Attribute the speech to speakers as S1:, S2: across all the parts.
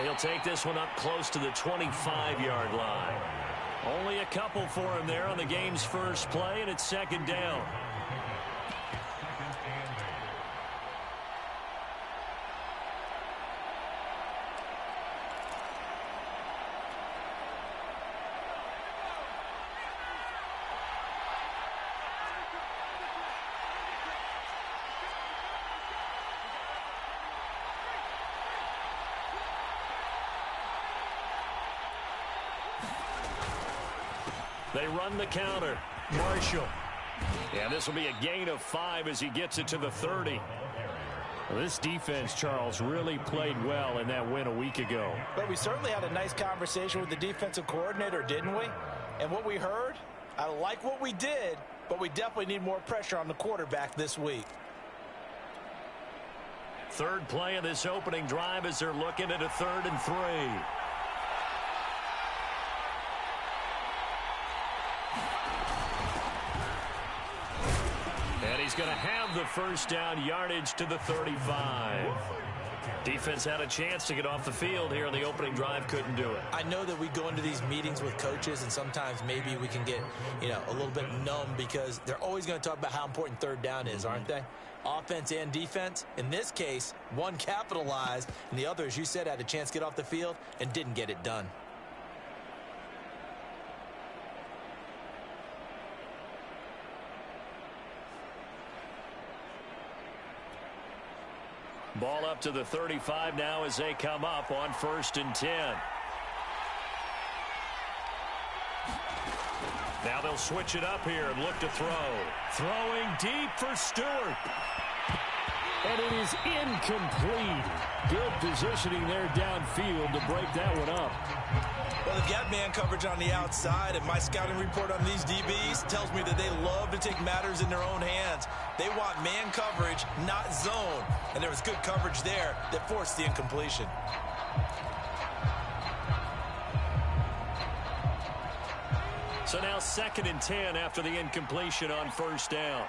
S1: he'll take this one up close to the 25-yard line. Only a couple for him there on the game's first play, and it's second down. They run the counter. Marshall. And this will be a gain of 5 as he gets it to the 30. Well, this defense, Charles, really played well in that win a week ago.
S2: But we certainly had a nice conversation with the defensive coordinator, didn't we? And what we heard, I like what we did, but we definitely need more pressure on the quarterback this week.
S1: Third play of this opening drive as they're looking at a 3rd and 3. And he's going to have the first down, yardage to the 35. Defense had a chance to get off the field here in the opening drive, couldn't do it.
S2: I know that we go into these meetings with coaches, and sometimes maybe we can get, a little bit numb because they're always going to talk about how important third down is, aren't they? Offense and defense. In this case, one capitalized, and the other, as you said, had a chance to get off the field and didn't get it done.
S1: Ball up to the 35 now as they come up on 1st and 10. Now they'll switch it up here and look to throw. Throwing deep for Stewart. And it is incomplete. Good positioning there downfield to break that one up.
S2: Well, they've got man coverage on the outside, and my scouting report on these DBs tells me that they love to take matters in their own hands. They want man coverage, not zone. And there was good coverage there that forced the incompletion.
S1: So now 2nd and 10 after the incompletion on 1st down.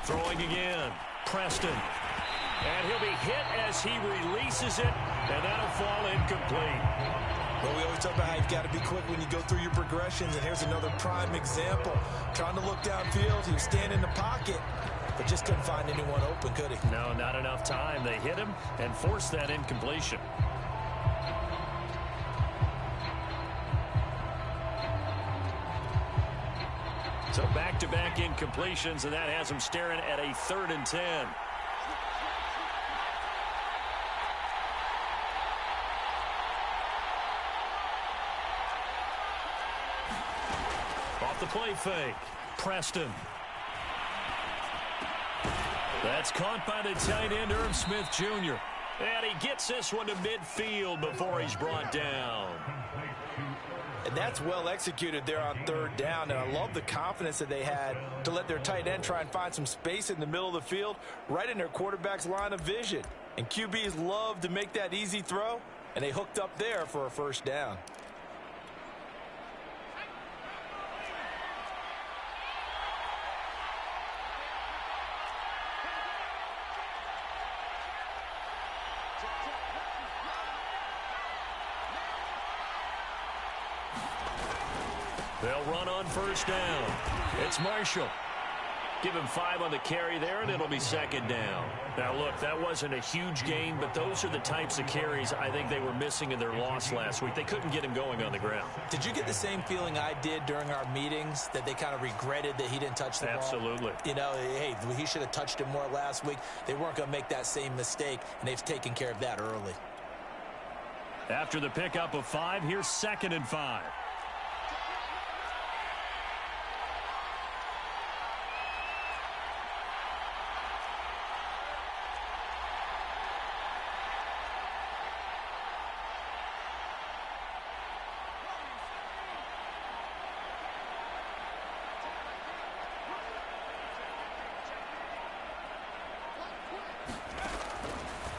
S1: Throwing again, Preston. And he'll be hit as he releases it, and that'll fall incomplete.
S2: Well, we always talk about how you've got to be quick when you go through your progressions, and here's another prime example. Trying to look downfield, he was standing in the pocket, but just couldn't find anyone open, could he?
S1: No, not enough time. They hit him and forced that incompletion. So back-to-back incompletions, and that has him staring at a 3rd and 10. Off the play fake, Preston. That's caught by the tight end, Irv Smith Jr. And he gets this one to midfield before he's brought down.
S2: And that's well executed there on 3rd down. And I love the confidence that they had to let their tight end try and find some space in the middle of the field, right in their quarterback's line of vision. And QBs love to make that easy throw, and they hooked up there for a 1st down.
S1: They'll run on 1st down. It's Marshall. Give him 5 on the carry there, and it'll be 2nd down. Now, look, that wasn't a huge gain, but those are the types of carries I think they were missing in their loss last week. They couldn't get him going on the ground.
S2: Did you get the same feeling I did during our meetings, that they kind of regretted that he didn't touch the ball?
S1: Absolutely.
S2: Hey, he should have touched it more last week. They weren't going to make that same mistake, and they've taken care of that early.
S1: After the pickup of 5, here's 2nd and 5.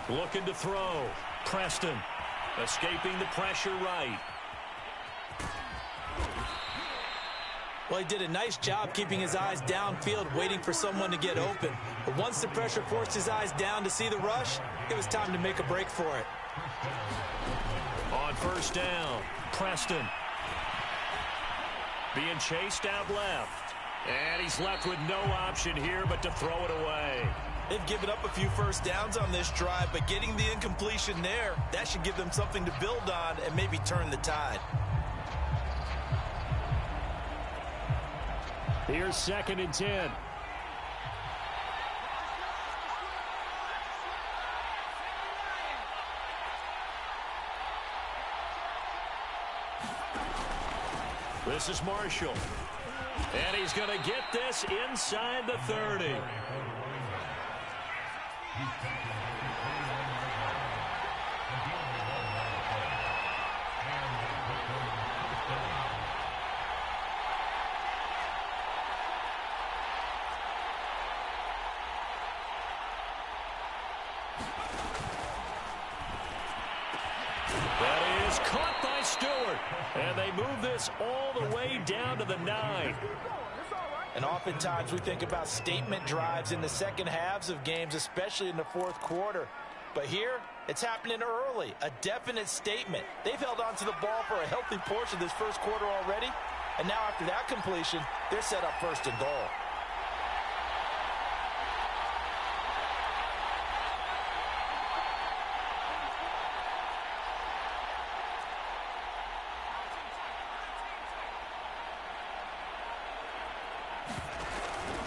S1: Looking to throw. Preston escaping the pressure right.
S2: Well, he did a nice job keeping his eyes downfield, waiting for someone to get open. But once the pressure forced his eyes down to see the rush, it was time to make a break for it.
S1: On first down, Preston. Being chased out left. And he's left with no option here but to throw it away.
S2: They've given up a few first downs on this drive, but getting the incompletion there, that should give them something to build on and maybe turn the tide.
S1: Here's 2nd and 10. This is Marshall. And he's going to get this inside the 30. That is caught by Stewart. And they move this all the way down to the 9.
S2: And oftentimes we think about statement drives in the second halves of games, especially in the fourth quarter. But here, it's happening early, a definite statement. They've held on to the ball for a healthy portion of this first quarter already. And now after that completion, they're set up 1st and goal.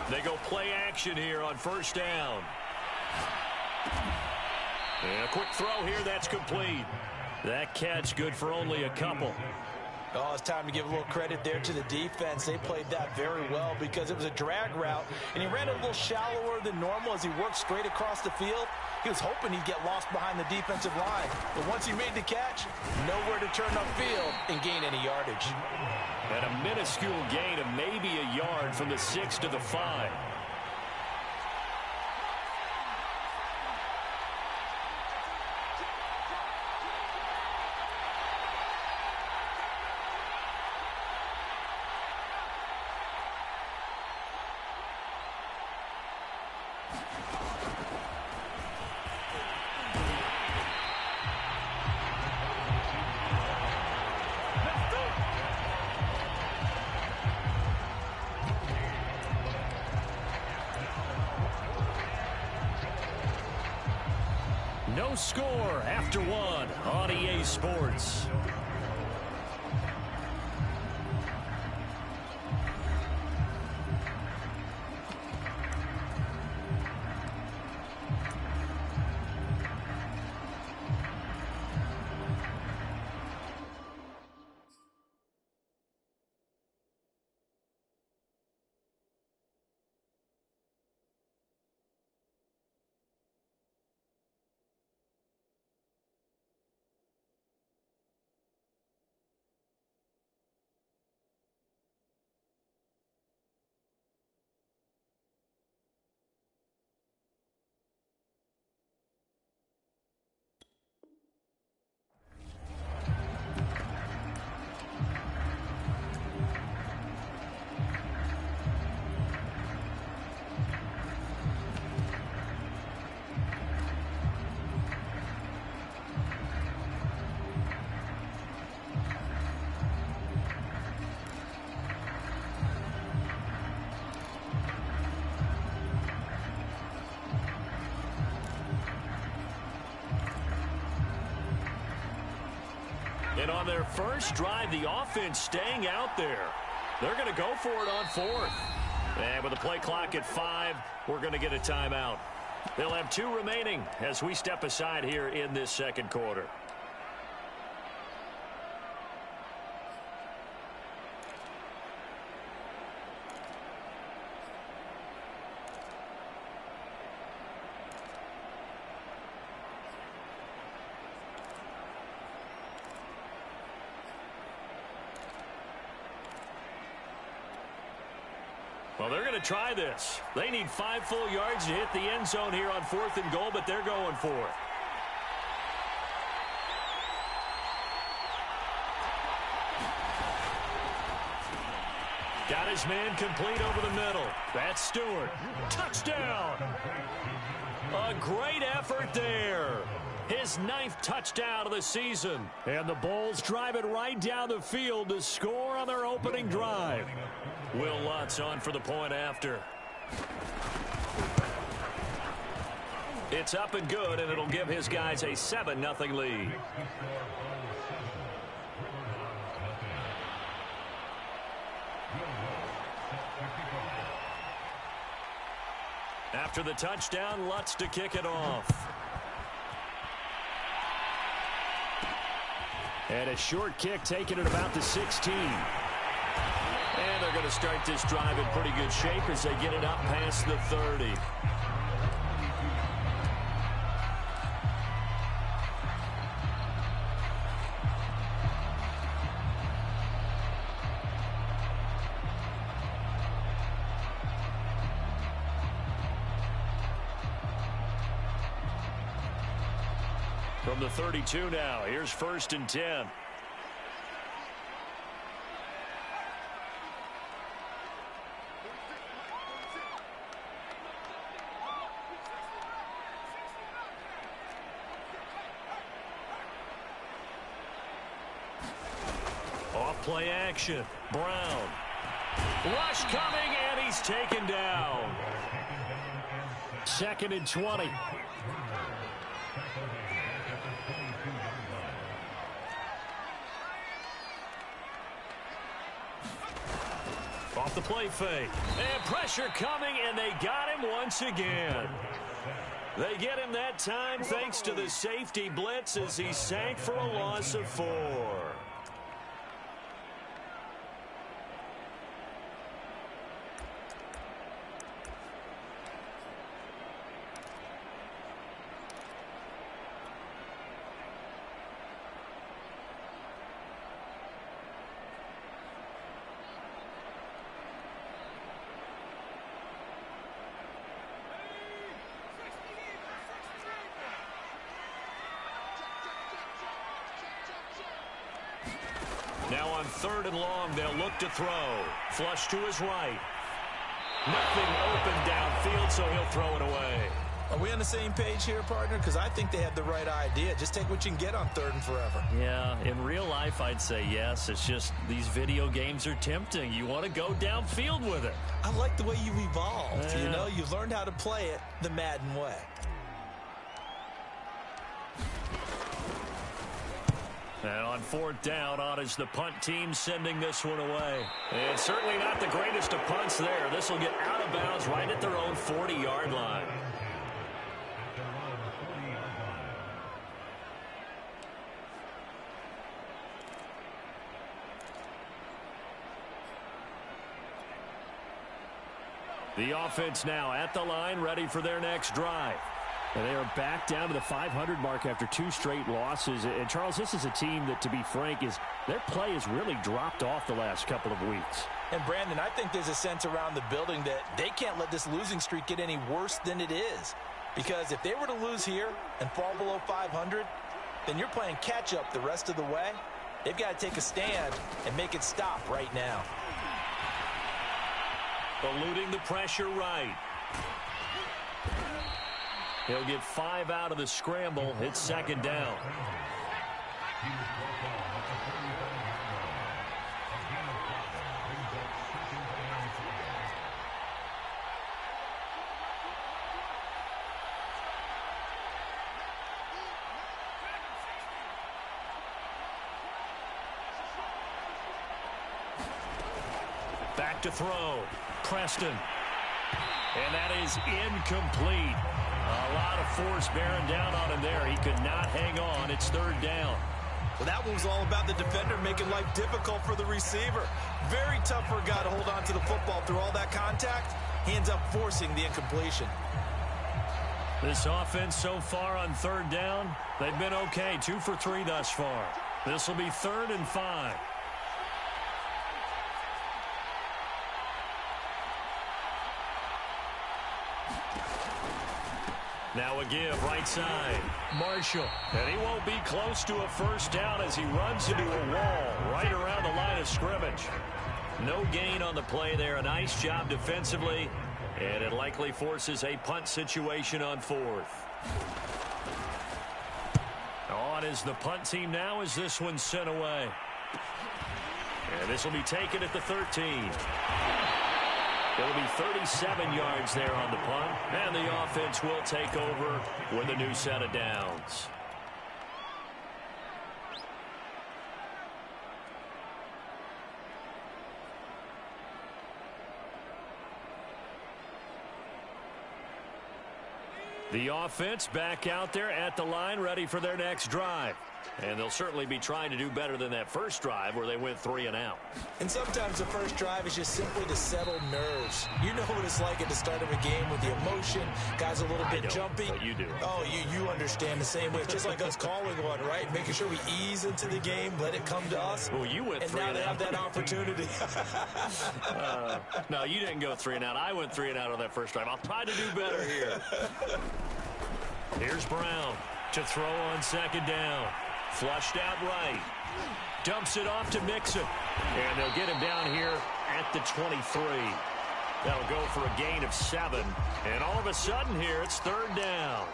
S1: They go play action here on first down. And a quick throw here, that's complete. That catch good for only a couple.
S2: Oh, it's time to give a little credit there to the defense. They played that very well because it was a drag route, and he ran a little shallower than normal as he worked straight across the field. He was hoping he'd get lost behind the defensive line. But once he made the catch, nowhere to turn upfield and gain any yardage.
S1: And a minuscule gain of maybe a yard from the 6 to the 5. No score after 1 on EA Sports. And on their first drive, the offense staying out there. They're going to go for it on 4th. And with the play clock at 5, we're going to get a timeout. They'll have 2 remaining as we step aside here in this second quarter. Well, they're going to try this. They need 5 full yards to hit the end zone here on 4th and goal, but they're going for it. Got his man complete over the middle. That's Stewart. Touchdown! A great effort there. His 9th touchdown of the season. And the Bulls drive it right down the field to score on their opening drive. Will Lutz on for the point after. It's up and good, and it'll give his guys a 7-0 lead. After the touchdown, Lutz to kick it off. And a short kick taken at about the 16. And they're going to start this drive in pretty good shape as they get it up past the 30. From the 32 now, here's 1st and 10. Off play action. Brown. Rush coming, and he's taken down. 2nd and 20. Off the play fake. And pressure coming, and they got him once again. They get him that time thanks to the safety blitz as he sank for a loss of 4. Now on 3rd and long, they'll look to throw. Flush to his right. Nothing open downfield, so he'll throw it away.
S2: Are we on the same page here, partner? Because I think they had the right idea. Just take what you can get on 3rd and forever.
S1: Yeah, in real life, I'd say yes. It's just these video games are tempting. You want to go downfield with it.
S2: I like the way you've evolved.
S1: Yeah.
S2: You know, you've learned how to play it the Madden way.
S1: And on 4th down, on is the punt team sending this one away. And certainly not the greatest of punts there. This will get out of bounds right at their own 40-yard line. The offense now at the line, ready for their next drive. And they are back down to the 500 mark after 2 straight losses. And, Charles, this is a team that, to be frank, their play has really dropped off the last couple of weeks.
S2: And, Brandon, I think there's a sense around the building that they can't let this losing streak get any worse than it is. Because if they were to lose here and fall below 500, then you're playing catch-up the rest of the way. They've got to take a stand and make it stop right now.
S1: Eluding the pressure right. He'll get 5 out of the scramble. It's 2nd down. Back to throw. Preston. And that is incomplete. A lot of force bearing down on him there. He could not hang on. It's 3rd down.
S2: Well, that one was all about the defender making life difficult for the receiver. Very tough for a guy to hold on to the football through all that contact. He ends up forcing the incompletion.
S1: This offense so far on 3rd down, they've been okay. 2 for 3 thus far. This will be 3rd and 5. Now a give, right side. Marshall. And he won't be close to a 1st down as he runs into a wall right around the line of scrimmage. No gain on the play there. A nice job defensively, and it likely forces a punt situation on 4th. On is the punt team now as this one's sent away. And this will be taken at the 13. It'll be 37 yards there on the punt, and the offense will take over with a new set of downs. The offense back out there at the line, ready for their next drive. And they'll certainly be trying to do better than that first drive where they went 3 and out.
S2: And sometimes the first drive is just simply to settle nerves. You know what it's like at the start of a game with the emotion. Guys a little bit jumpy.
S1: But you do.
S2: Oh, you understand the same way. It's just like us calling one, right? Making sure we ease into the game, let it come to us.
S1: Well, you went 3 and out.
S2: And now they have that opportunity.
S1: No, you didn't go 3 and out. I went 3 and out on that first drive. I'll try to do better here. Here's Brown to throw on second down. Flushed out right. Dumps it off to Mixon. And they'll get him down here at the 23. That'll go for a gain of 7. And all of a sudden here, it's 3rd down.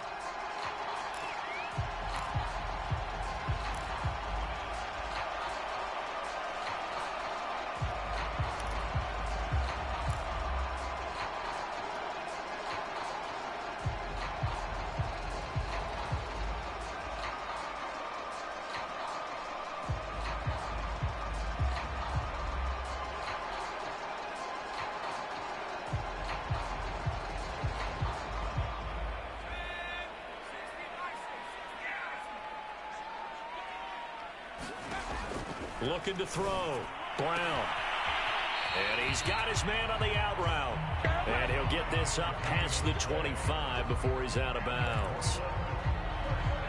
S1: Looking to throw. Brown. And he's got his man on the out route. And he'll get this up past the 25 before he's out of bounds.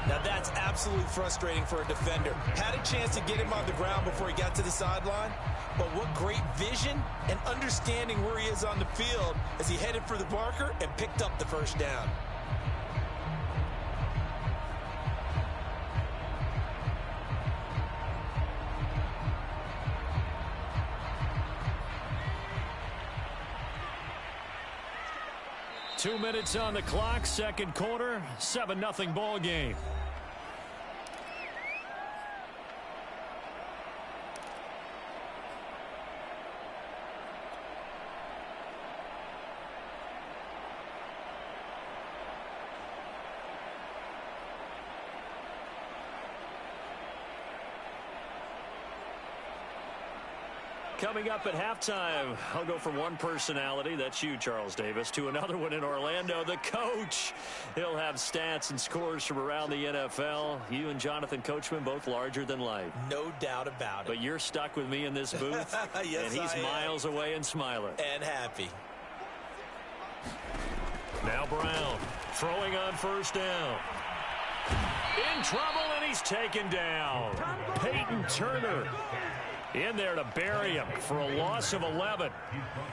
S2: Now that's absolutely frustrating for a defender. Had a chance to get him on the ground before he got to the sideline. But what great vision and understanding where he is on the field as he headed for the marker and picked up the first down.
S1: Two minutes on the clock, second quarter, 7-0 ball game. Coming up at halftime, I'll go from one personality, that's you, Charles Davis, to another one in Orlando, the coach. He'll have stats and scores from around the NFL. You and Jonathan Coachman, both larger than life.
S2: No doubt about it.
S1: But you're stuck with me in this booth,
S2: yes,
S1: and he's miles away and smiling.
S2: And happy.
S1: Now Brown, throwing on first down. In trouble, and he's taken down. Peyton Turner in there to bury him for a loss of 11.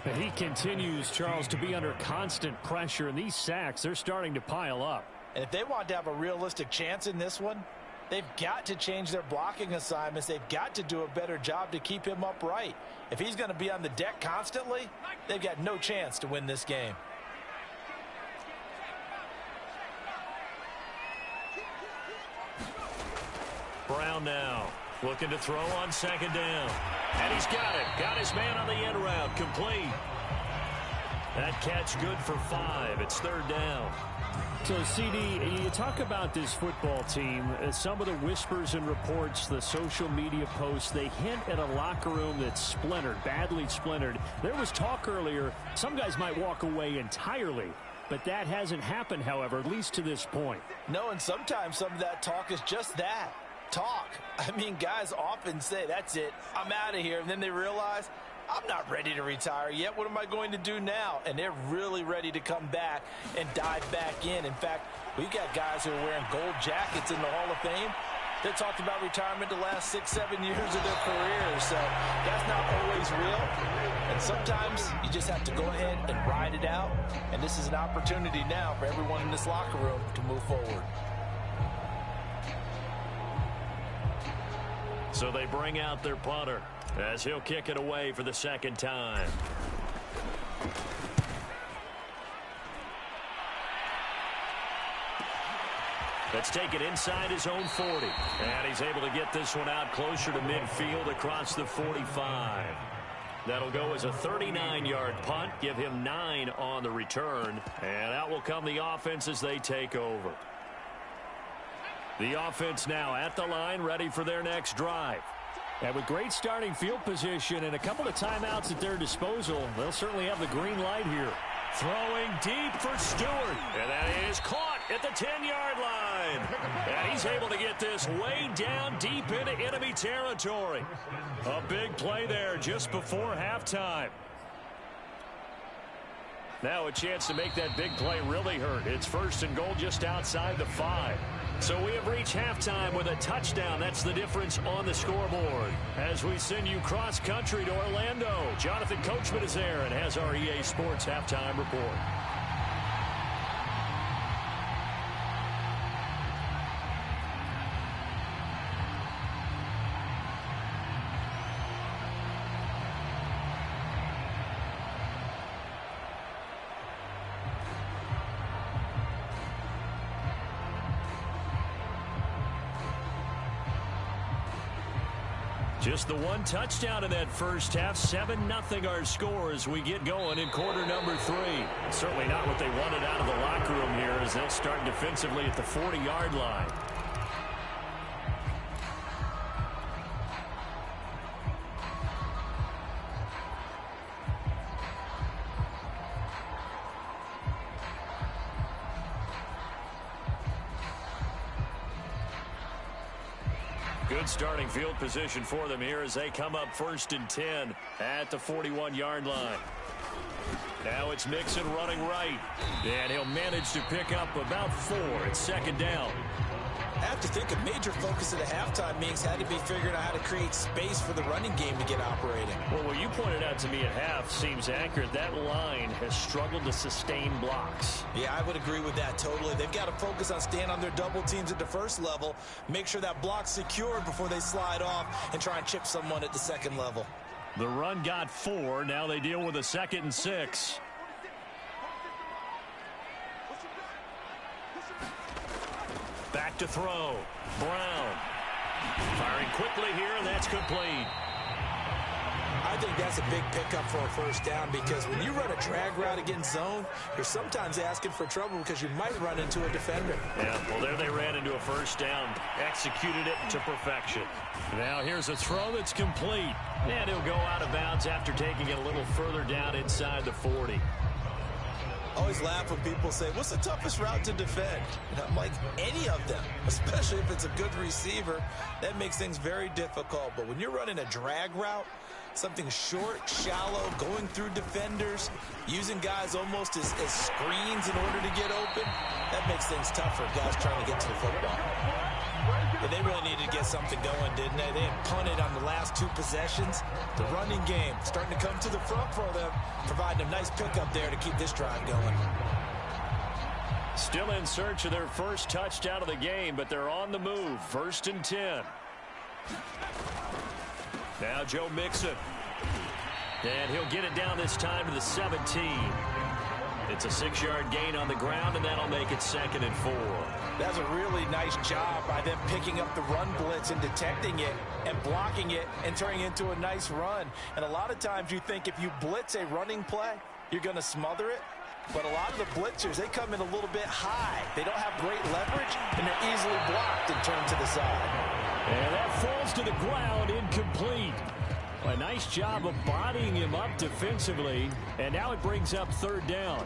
S3: And he continues, Charles, to be under constant pressure, and these sacks, they're starting to pile up.
S2: And if they want to have a realistic chance in this one, they've got to change their blocking assignments. They've got to do a better job to keep him upright. If he's going to be on the deck constantly, they've got no chance to win this game.
S1: Brown now looking to throw on second down. And he's got it. Got his man on the end route. Complete. That catch good for 5. It's 3rd down.
S3: So, CD, you talk about this football team. Some of the whispers and reports, the social media posts, they hint at a locker room that's splintered, badly splintered. There was talk earlier, some guys might walk away entirely. But that hasn't happened, however, at least to this point.
S2: No, and sometimes some of that talk is just that. Talk. I mean, guys often say, that's it, I'm out of here. And then they realize, I'm not ready to retire yet. What am I going to do now? And they're really ready to come back and dive back in. In fact, we've got guys who are wearing gold jackets in the Hall of Fame. They talked about retirement the last 6-7 years of their careers. So that's not always real. And sometimes you just have to go ahead and ride it out. And this is an opportunity now for everyone in this locker room to move forward.
S1: So they bring out their punter. as he'll kick it away for the second time. Let's take it inside his own 40. And he's able to get this one out closer to midfield across the 45. That'll go as a 39-yard punt, give him 9 on the return. And out will come the offense as they take over. The offense now at the line, ready for their next drive. And with great starting field position and a couple of timeouts at their disposal, they'll certainly have the green light here. Throwing deep for Stewart. And that is caught at the 10-yard line. And he's able to get this way down deep into enemy territory. A big play there just before halftime. Now a chance to make that big play really hurt. It's 1st and goal just outside the 5. So we have reached halftime with a touchdown. That's the difference on the scoreboard. As we send you cross-country to Orlando, Jonathan Coachman is there and has our EA Sports halftime report. Just the one touchdown in that first half. 7-0 our score as we get going in quarter number 3. Certainly not what they wanted out of the locker room here as they'll start defensively at the 40-yard line. Good starting field position for them here as they come up 1st and 10 at the 41-yard line. Now it's Mixon running right. And he'll manage to pick up about 4 at 2nd down.
S2: I have to think a major focus of the halftime meetings had to be figuring out how to create space for the running game to get operating.
S3: Well, what you pointed out to me at half seems accurate. That line has struggled to sustain blocks.
S2: Yeah, I would agree with that totally. They've got to focus on staying on their double teams at the first level, make sure that block's secured before they slide off and try and chip someone at the second level.
S3: The run got 4. Now they deal with a 2nd and 6. Back to throw. Brown. Firing quickly here, and that's complete.
S2: I think that's a big pickup for a 1st down because when you run a drag route against zone, you're sometimes asking for trouble because you might run into a defender.
S3: Yeah, well, there they ran into a 1st down. Executed it to perfection. Now here's a throw that's complete. And he'll go out of bounds after taking it a little further down inside the 40.
S2: Always laugh when people say, what's the toughest route to defend? And I'm like, any of them, especially if it's a good receiver. That makes things very difficult. But when you're running a drag route, something short, shallow, going through defenders, using guys almost as screens in order to get open, that makes things tough for guys trying to get to the football. But they really needed to get something going, didn't they? They had punted on the last 2 possessions. The running game starting to come to the front for them, providing a nice pickup there to keep this drive going.
S3: Still in search of their first touchdown of the game, but they're on the move. 1st and 10. Now Joe Mixon. And he'll get it down this time to the 17. It's a 6-yard gain on the ground, and that'll make it 2nd and 4.
S2: That's a really nice job by them picking up the run blitz and detecting it and blocking it and turning it into a nice run. And a lot of times you think if you blitz a running play, you're going to smother it. But a lot of the blitzers, they come in a little bit high. They don't have great leverage, and they're easily blocked and turned to the side.
S3: And that falls to the ground, incomplete. A nice job of bodying him up defensively, and now it brings up 3rd down.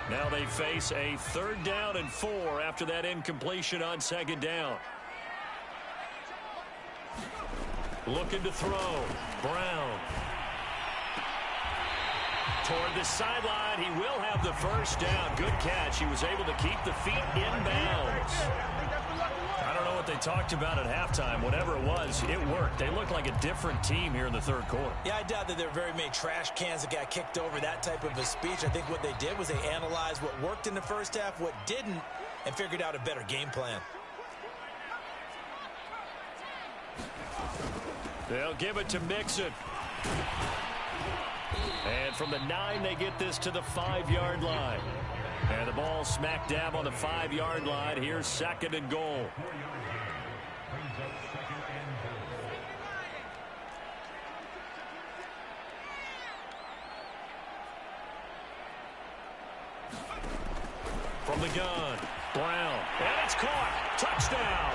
S3: Now they face a 3rd down and 4 after that incompletion on 2nd down. Looking to throw. Brown.
S1: Toward the sideline, he will have the first down. Good catch. He was able to keep the feet inbounds. I don't know what they talked about at halftime. Whatever it was, it worked. They looked like a different team here in the third quarter.
S2: Yeah, I doubt that there were very many trash cans that got kicked over, that type of a speech. I think what they did was they analyzed what worked in the first half, what didn't, and figured out a better game plan.
S1: They'll give it to Mixon. And from the 9, they get this to the 5-yard line. And the ball smack dab on the 5-yard line. Here's 2nd and goal. From the gun, Brown. And it's caught. Touchdown.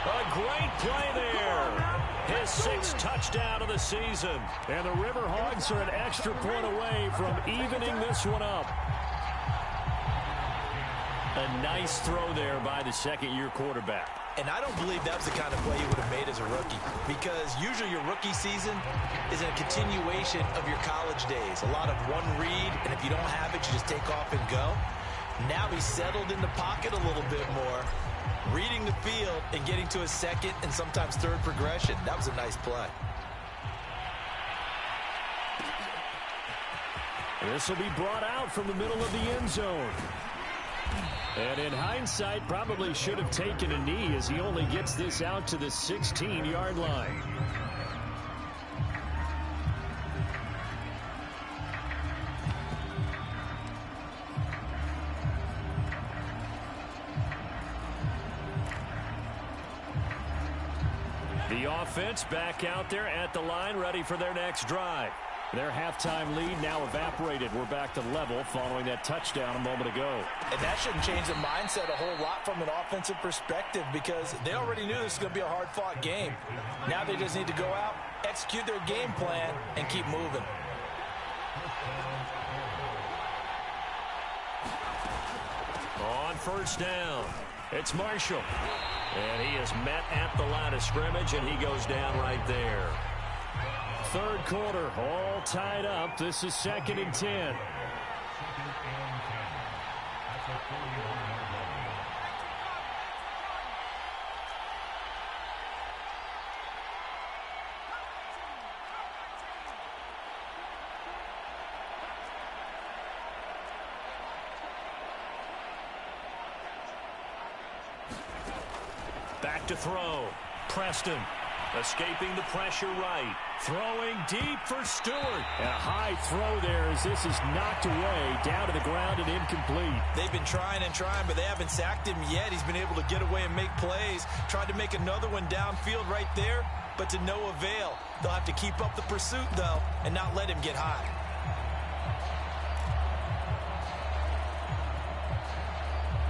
S1: A great play there. His 6th touchdown of the season.
S3: And the Riverhogs are an extra point away from evening this one up.
S1: A nice throw there by the second-year quarterback.
S2: And I don't believe that was the kind of play you would have made as a rookie, because usually your rookie season is a continuation of your college days. A lot of one read, and if you don't have it, you just take off and go. Now he's settled in the pocket a little bit more, reading the field and getting to a second and sometimes third progression. That was a nice play.
S3: This will be brought out from the middle of the end zone. And in hindsight, probably should have taken a knee as he only gets this out to the 16-yard line. The offense back out there at the line, ready for their next drive. Their halftime lead now evaporated. We're back to level following that touchdown a moment ago.
S2: And that shouldn't change the mindset a whole lot from an offensive perspective, because they already knew this was going to be a hard-fought game. Now they just need to go out, execute their game plan, and keep moving.
S1: On first down, it's Marshall. And he is met at the line of scrimmage, and he goes down right there.
S3: Third quarter, all tied up. This is 2nd and 10.
S1: Back to throw. Preston escaping the pressure right. Throwing deep for Stewart.
S3: And a high throw there as this is knocked away, down to the ground and incomplete.
S2: They've been trying and trying, but they haven't sacked him yet. He's been able to get away and make plays. Tried to make another one downfield right there, but to no avail. They'll have to keep up the pursuit, though, and not let him get high.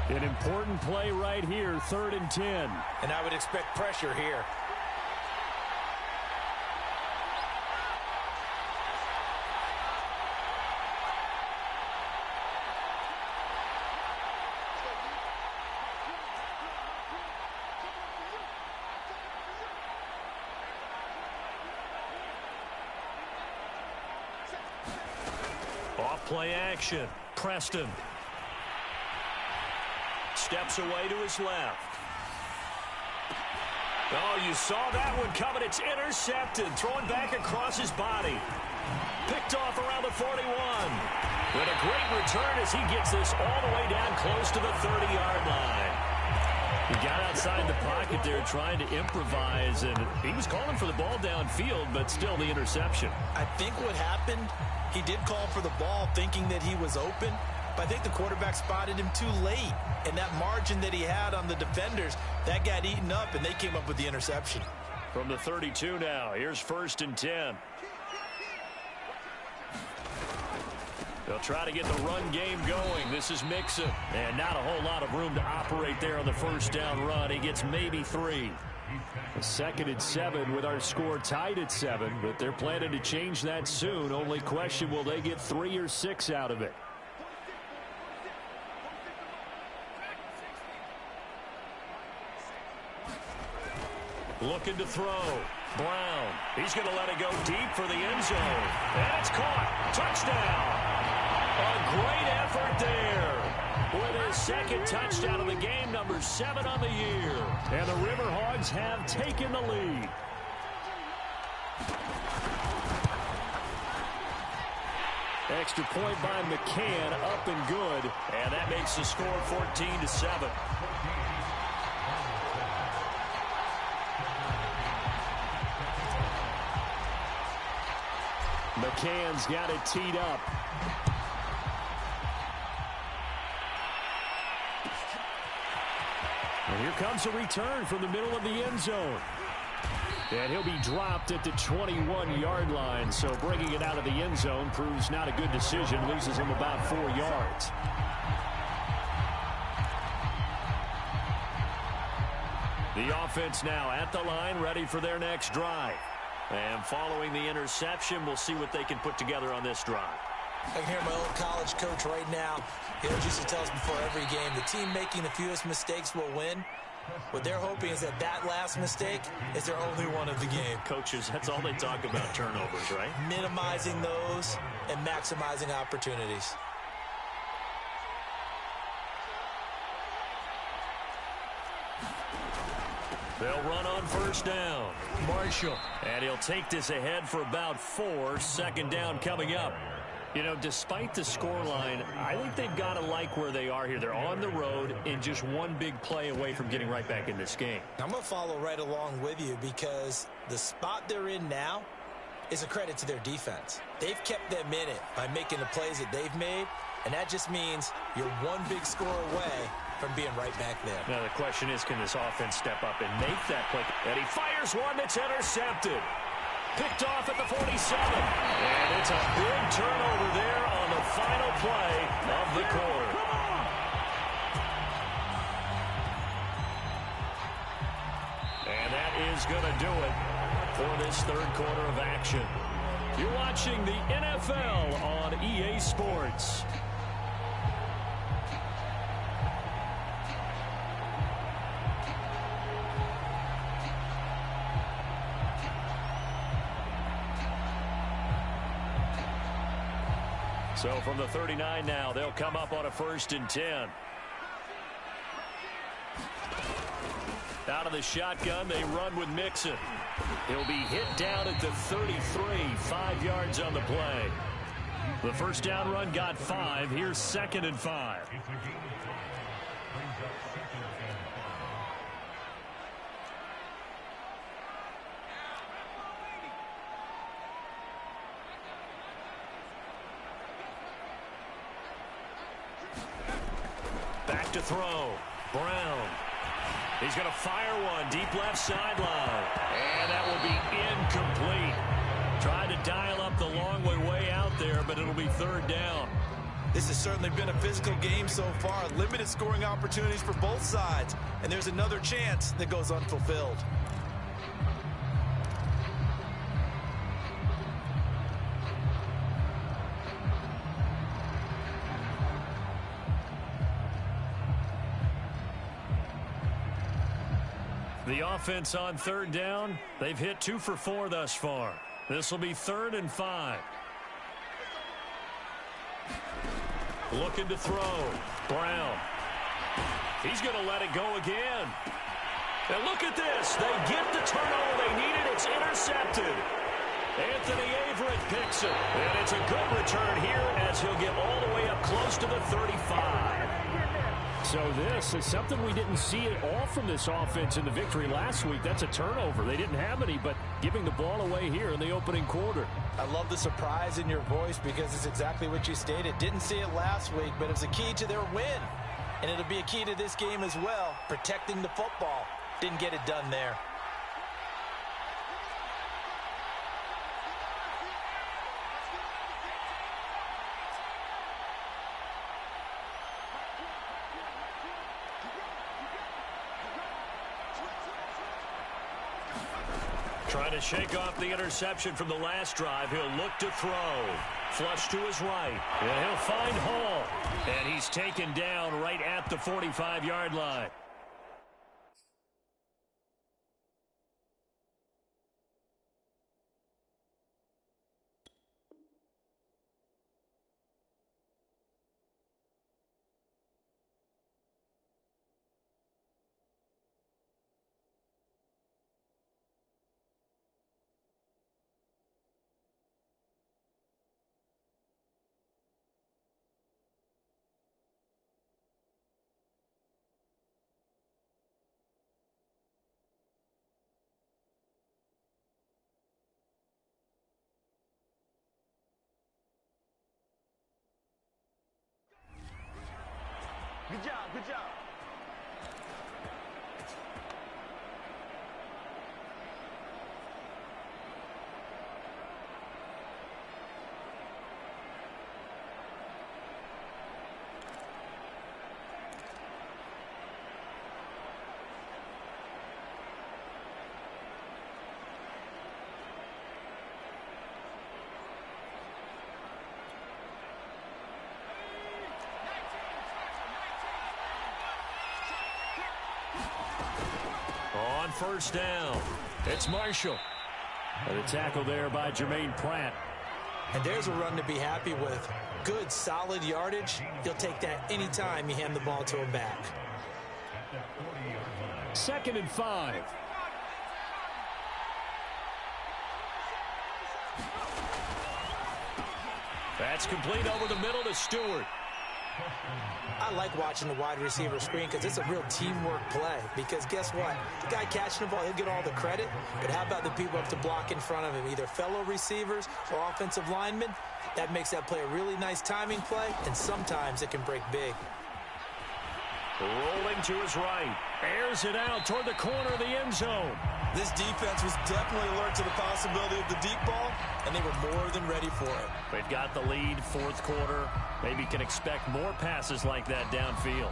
S3: An important play right here, 3rd and 10.
S2: And I would expect pressure here.
S1: Off play action. Preston steps away to his left. Oh, you saw that one coming. It's intercepted. Throwing back across his body. Picked off around the 41. With a great return as he gets this all the way down close to the 30-yard line. He got outside the pocket there trying to improvise, and he was calling for the ball downfield, but still the interception.
S2: I think what happened, he did call for the ball thinking that he was open, but I think the quarterback spotted him too late. And that margin that he had on the defenders, that got eaten up, and they came up with the interception.
S1: From the 32 now, here's 1st and 10. They'll try to get the run game going. This is Mixon. And not a whole lot of room to operate there on the first down run. He gets maybe 3.
S3: 2nd and 7 with our score tied at 7, but they're planning to change that soon. Only question, will they get 3 or 6 out of it?
S1: Looking to throw. Brown. He's going to let it go deep for the end zone. And it's caught. Touchdown. great effort there. With his second touchdown of the game, number 7 on the year. And the Riverhogs have taken the lead. Extra point by McCann, up and good. And that makes the score 14-7. McCann's got it teed up. And here comes a return from the middle of the end zone. And he'll be dropped at the 21-yard line. So bringing it out of the end zone proves not a good decision. Loses him about 4 yards. The offense now at the line, ready for their next drive. And following the interception, we'll see what they can put together on this drive.
S2: I can hear my old college coach right now. He used to tell us before every game, the team making the fewest mistakes will win. What they're hoping is that that last mistake is their only one of the game.
S1: Coaches, that's all they talk about, turnovers, right?
S2: Minimizing those and maximizing opportunities.
S1: They'll run on first down. Marshall. And he'll take this ahead for about 4. Second down coming up. You know, despite the scoreline, I think they've got to like where they are here. They're on the road and just one big play away from getting right back in this game.
S2: I'm going to follow right along with you because the spot they're in now is a credit to their defense. They've kept them in it by making the plays that they've made, and that just means you're one big score away from being right back there.
S1: Now the question is, can this offense step up and make that play? And he fires one that's intercepted. Picked off at the 47. And it's a big turnover there on the final play of the quarter. And that is going to do it for this third quarter of action. You're watching the NFL on EA Sports. So from the 39 now, they'll come up on a 1st and 10. Out of the shotgun, they run with Mixon. He'll be hit down at the 33, 5 yards on the play. The first down run got 5. Here's 2nd and 5. Back to throw. Brown. He's going to fire one deep left sideline. And that will be incomplete. Trying to dial up the long way out there, but it'll be 3rd down.
S2: This has certainly been a physical game so far. Limited scoring opportunities for both sides. And there's another chance that goes unfulfilled.
S1: The offense on 3rd down, they've hit 2 for 4 thus far. This will be 3rd and 5. Looking to throw. Brown. He's going to let it go again. And look at this. They get the turnover they needed. It's intercepted. Anthony Averett picks it. And it's a good return here as he'll get all the way up close to the 35. So this is something we didn't see at all from this offense in the victory last week. That's a turnover. They didn't have any, but giving the ball away here in the opening quarter.
S2: I love the surprise in your voice because it's exactly what you stated. Didn't see it last week, but it's a key to their win. And it'll be a key to this game as well, protecting the football. Didn't get it done there.
S1: Trying to shake off the interception from the last drive. He'll look to throw. Flush to his right. And he'll find Hall. And he's taken down right at the 45-yard line. On first down, it's Marshall.
S3: And a tackle there by Jermaine Pratt.
S2: And there's a run to be happy with. Good, solid yardage. He'll take that anytime you hand the ball to him back.
S3: 2nd and 5.
S1: That's complete over the middle to Stewart.
S2: I like watching the wide receiver screen because it's a real teamwork play. Because guess what? The guy catching the ball, he'll get all the credit. But how about the people up to block in front of him, either fellow receivers or offensive linemen? That makes that play a really nice timing play, and sometimes it can break big.
S1: Rolling to his right.
S3: Airs it out toward the corner of the end zone.
S2: This defense was definitely alert to the possibility of the deep ball, and they were more than ready for it.
S3: They've got the lead, 4th quarter. Maybe can expect more passes like that downfield.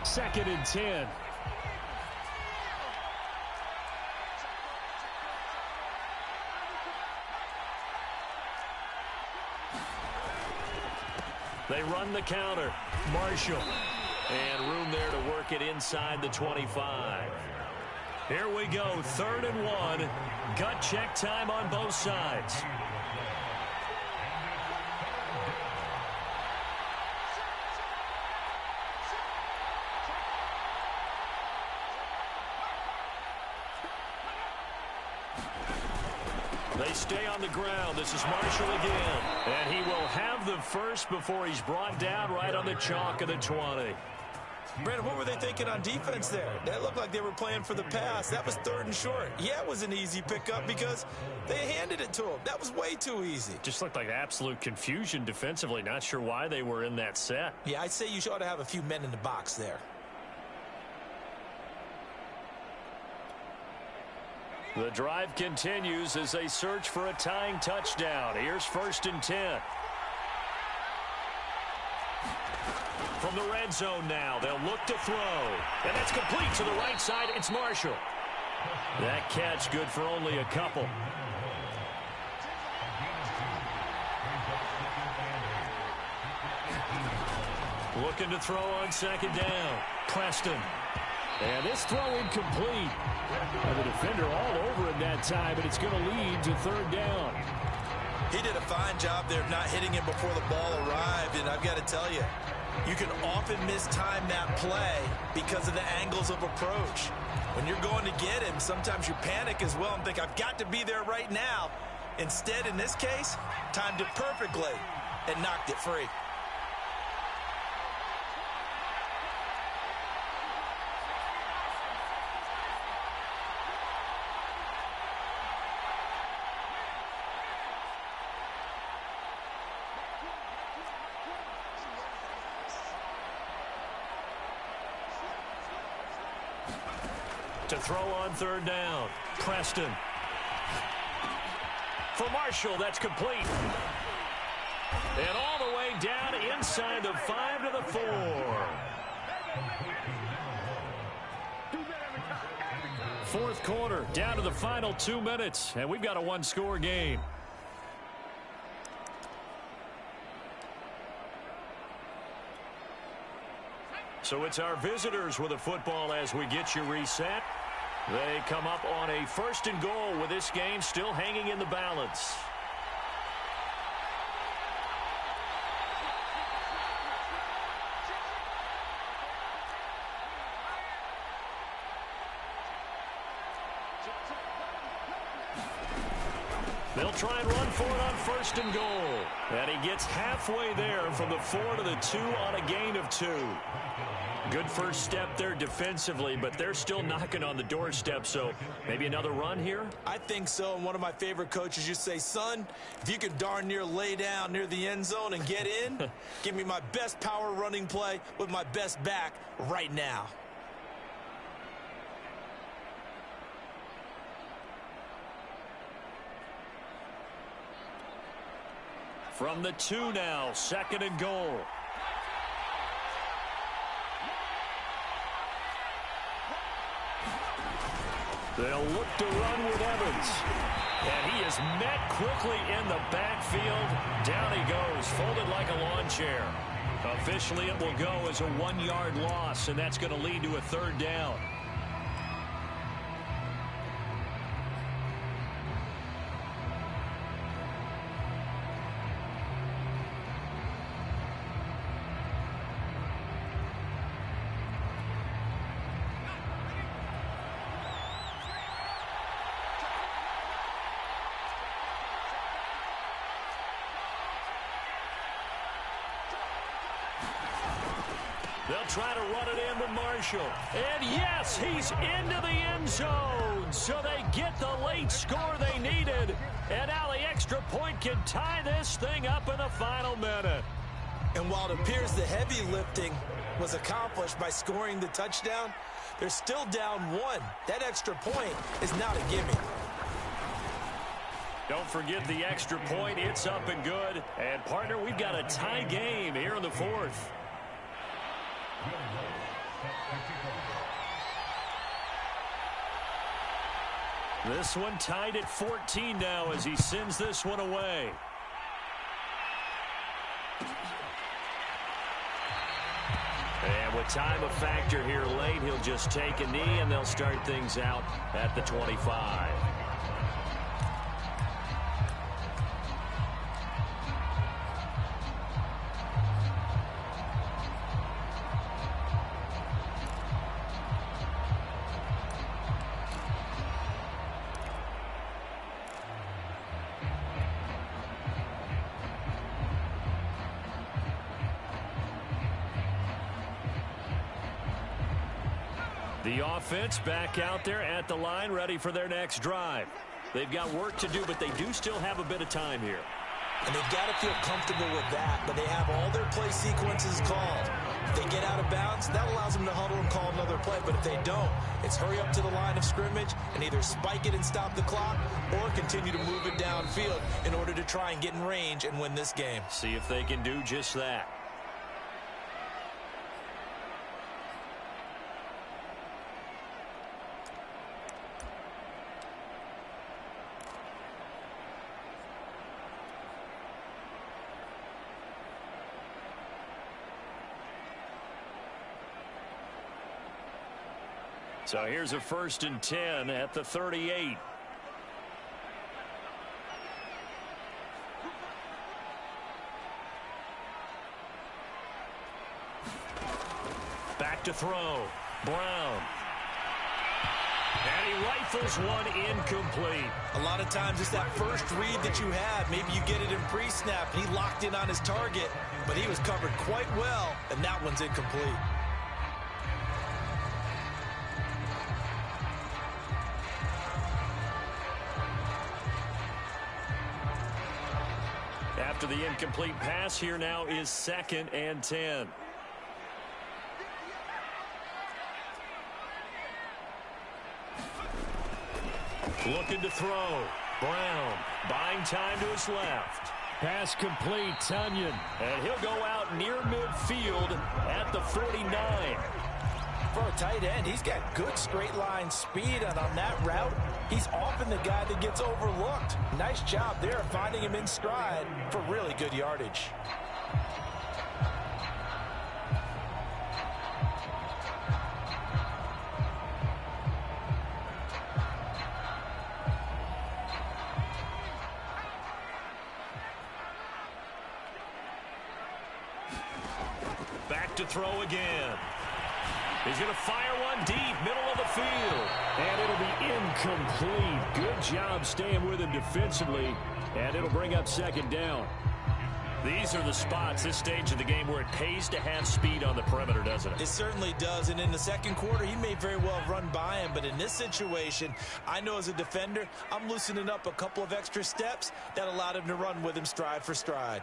S3: Second and 10.
S1: They run the counter. Marshall. And room there to work it inside the 25. Here we go, 3rd and 1. Gut check time on both sides. They stay on the ground. This is Marshall again. And he will have the first before he's brought down right on the chalk of the 20.
S2: Brandon, what were they thinking on defense there? That looked like they were playing for the pass. That was 3rd and short. Yeah, it was an easy pickup because they handed it to him. That was way too easy.
S3: Just looked like absolute confusion defensively. Not sure why they were in that set.
S2: Yeah, I'd say you ought to have a few men in the box there.
S1: The drive continues as they search for a tying touchdown. Here's 1st and 10. From the red zone now, they'll look to throw. And that's complete to the right side. It's Marshall. That catch good for only a couple. Looking to throw on 2nd down. Preston.
S3: And this throw incomplete. And the defender all over him that time, but it's going to lead to 3rd down.
S2: He did a fine job there of not hitting him before the ball arrived, and I've got to tell you, you can often mistime that play because of the angles of approach. When you're going to get him, sometimes you panic as well and think, I've got to be there right now. Instead, in this case, timed it perfectly and knocked it free.
S1: To throw on 3rd down. Preston. For Marshall, that's complete. And all the way down inside the 5 to the 4.
S3: 4th quarter, down to the final 2 minutes, and we've got a 1-score game.
S1: So it's our visitors with the football as we get you reset. They come up on a 1st and goal with this game still hanging in the balance. They'll try and run for it on 1st and goal. And he gets halfway there from the 4 to the 2 on a gain of 2. Good first step there defensively, but they're still knocking on the doorstep, so maybe another run here?
S2: I think so, and one of my favorite coaches used to say, son, if you could darn near lay down near the end zone and get in, give me my best power running play with my best back right now.
S1: From the 2 now, 2nd and goal. They'll look to run with Evans. And he is met quickly in the backfield. Down he goes, folded like a lawn chair. Officially, it will go as a 1-yard loss, and that's going to lead to a 3rd down. They'll try to run it in with Marshall. And yes, he's into the end zone. So they get the late score they needed. And now the extra point can tie this thing up in the final minute.
S2: And while it appears the heavy lifting was accomplished by scoring the touchdown, they're still down 1. That extra point is not a gimme.
S1: Don't forget the extra point. It's up and good. And, partner, we've got a tie game here in the 4th. This one tied at 14 now as he sends this one away. And with time a factor here late, he'll just take a knee and they'll start things out at the 25. The offense back out there at the line, ready for their next drive. They've got work to do, but they do still have a bit of time here.
S2: And they've got to feel comfortable with that, but they have all their play sequences called. If they get out of bounds, that allows them to huddle and call another play. But if they don't, it's hurry up to the line of scrimmage and either spike it and stop the clock or continue to move it downfield in order to try and get in range and win this game.
S1: See if they can do just that. So here's a 1st and 10 at the 38. Back to throw. Brown. And he rifles one incomplete.
S2: A lot of times it's that first read that you have. Maybe you get it in pre-snap. He locked in on his target, but he was covered quite well, and that one's incomplete.
S1: After the incomplete pass, here now is 2nd and 10. Looking to throw. Brown buying time to his left.
S3: Pass complete, Tunyon.
S1: And he'll go out near midfield at the 49.
S2: For a tight end, he's got good straight line speed, and on that route, he's often the guy that gets overlooked. Nice job there finding him in stride for really good yardage.
S1: Back to throw again. He's going to fire one deep, middle of the field.
S3: And it'll be incomplete. Good job staying with him defensively. And it'll bring up 2nd down.
S1: These are the spots, this stage of the game, where it pays to have speed on the perimeter, doesn't it?
S2: It certainly does. And in the 2nd quarter, he may very well run by him. But in this situation, I know as a defender, I'm loosening up a couple of extra steps that allowed him to run with him stride for stride.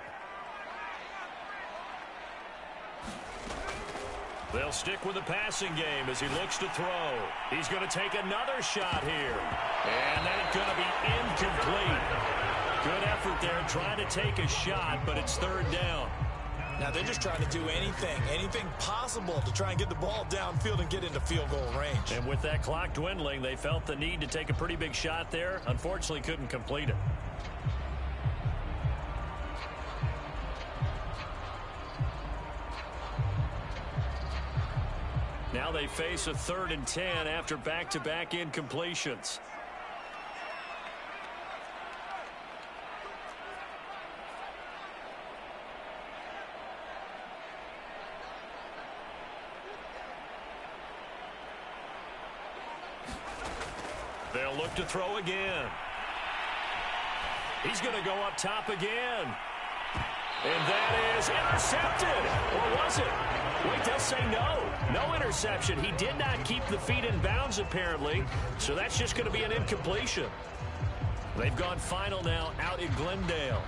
S1: They'll stick with the passing game as he looks to throw. He's going to take another shot here. And that's going to be incomplete. Good effort there trying to take a shot, but it's 3rd down.
S2: Now they're just trying to do anything possible to try and get the ball downfield and get into field goal range.
S1: And with that clock dwindling, they felt the need to take a pretty big shot there. Unfortunately, couldn't complete it.
S3: Now they face a 3rd and 10 after back-to-back incompletions. They'll look to throw again. He's going to go up top again. And that is intercepted. Or was it? Wait, they'll say no. No interception. He did not keep the feet in bounds, apparently. So that's just going to be an incompletion. They've gone final now out in Glendale.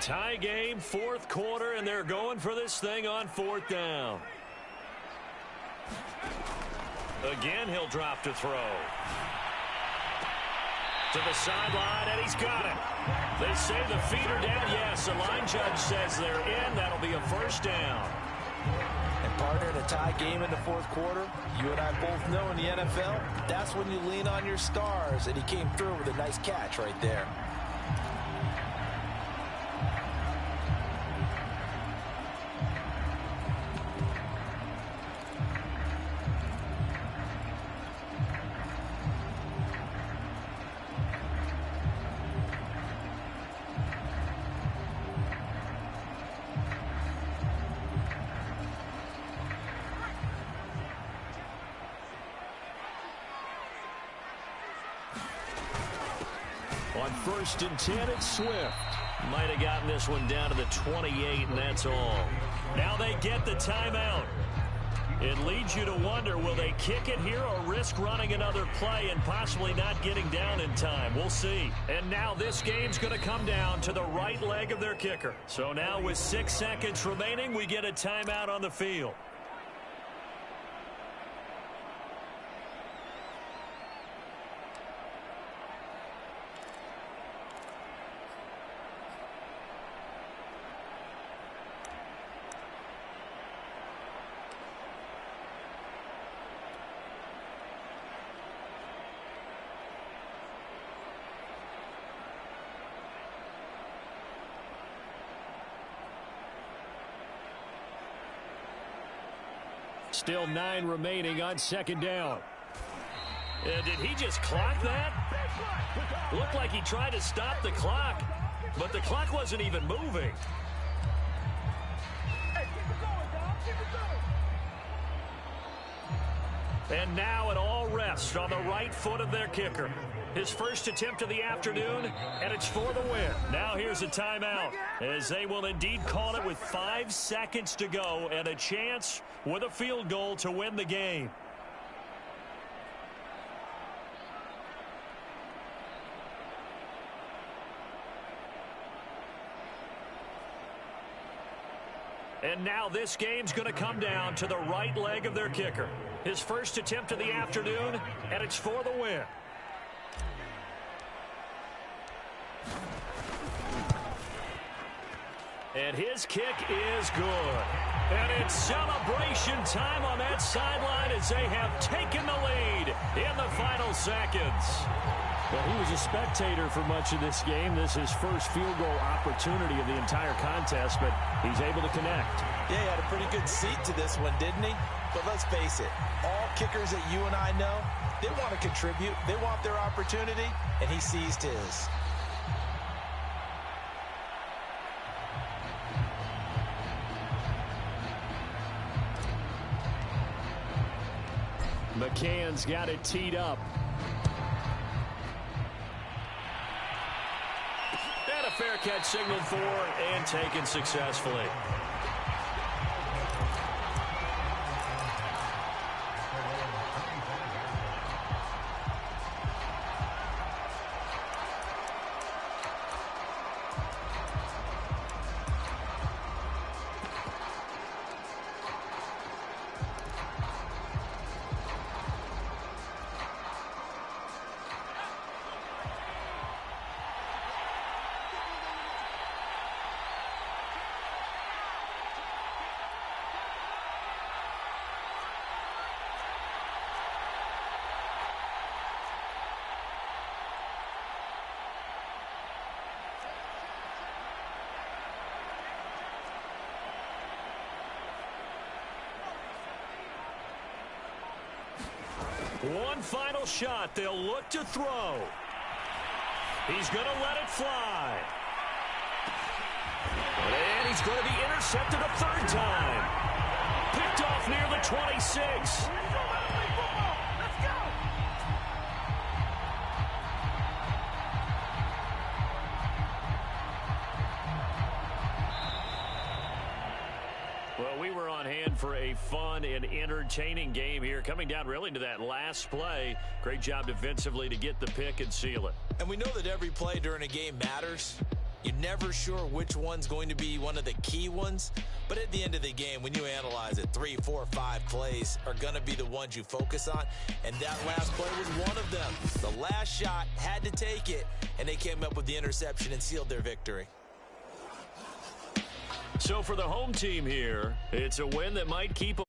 S3: Tie game, 4th quarter, and they're going for this thing on 4th down. Again, he'll drop to throw. To the sideline, and he's got it. They say the feet are down. Yes, the line judge says they're in. That'll be a 1st down.
S2: And partner, in a tie game in the 4th quarter, you and I both know in the NFL, that's when you lean on your stars, and he came through with a nice catch right there.
S3: On 1st and 10, it's Swift. Might have gotten this one down to the 28, and that's all. Now they get the timeout. It leads you to wonder, will they kick it here or risk running another play and possibly not getting down in time? We'll see. And now this game's going to come down to the right leg of their kicker. So now with 6 seconds remaining, we get a timeout on the field. Still 9 remaining on 2nd down. Did he just clock that? Looked like he tried to stop the clock, but the clock wasn't even moving. And now it all rests on the right foot of their kicker. His first attempt of the afternoon, and it's for the win. Now here's a timeout, as they will indeed call it with 5 seconds to go and a chance with a field goal to win the game. And now this game's going to come down to the right leg of their kicker. His first attempt of the afternoon, and it's for the win. And his kick is good. And it's celebration time on that sideline as they have taken the lead in the final seconds. Well, he was a spectator for much of this game. This is his first field goal opportunity of the entire contest, but he's able to connect.
S2: Yeah, he had a pretty good seat to this one, didn't he? But let's face it, all kickers that you and I know, they want to contribute. They want their opportunity, and he seized his.
S3: McCann's got it teed up. And a fair catch signaled for and taken successfully.
S1: One final shot. They'll look to throw. He's going to let it fly. And he's going to be intercepted a third time. Picked off near the 26. Well, we were on hand for a fun and entertaining game here. Coming down really to that last play. Great job defensively to get the pick and seal it.
S2: And we know that every play during a game matters. You're never sure which one's going to be one of the key ones. But at the end of the game, when you analyze it, 3, 4, 5 plays are going to be the ones you focus on. And that last play was one of them. The last shot had to take it, and they came up with the interception and sealed their victory.
S1: So for the home team here, it's a win that might keep